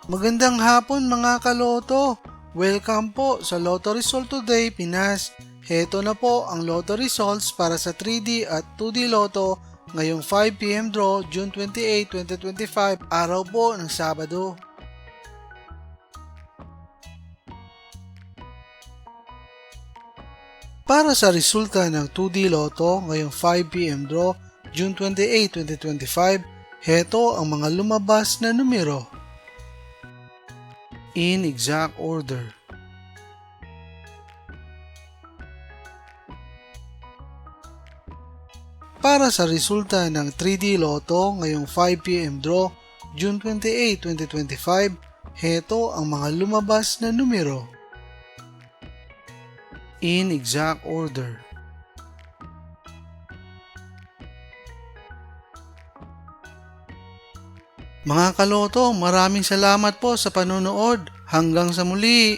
Magandang hapon mga kaloto! Welcome po sa Lotto Result Today Pinas. Heto na po ang Lotto Results para sa 3D at 2D Lotto ngayong 5pm draw June 28, 2025, araw po ng Sabado. Para sa resulta ng 2D Lotto ngayong 5pm draw June 28, 2025, heto ang mga lumabas na numero. In exact order. Para sa resulta ng 3D Lotto ngayong 5pm draw June 28, 2025, heto ang mga lumabas na numero. In exact order. Mga kaloto, maraming salamat po sa panonood. Hanggang sa muli!